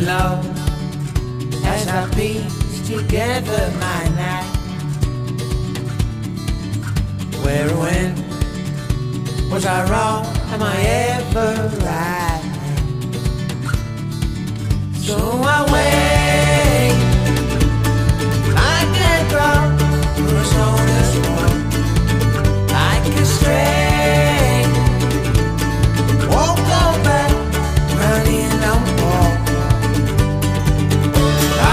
low as I piece together my night. Where or when was I wrong? Am I ever right? So I wait like a drop for a sonorous walk, like a stray. Won't go back, running on walk.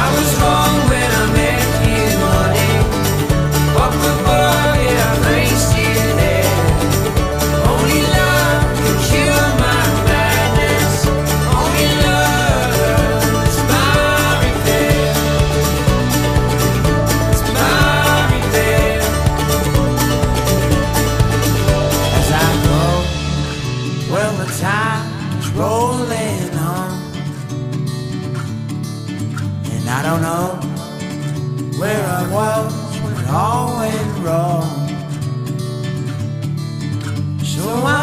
I was wrong when I met you, honey. What the fuck did I race you there? Only love can cure my madness. Only love is my repair. It's my repair. As I go, well the time's rolling on, and I don't know where I was when it all went wrong. So I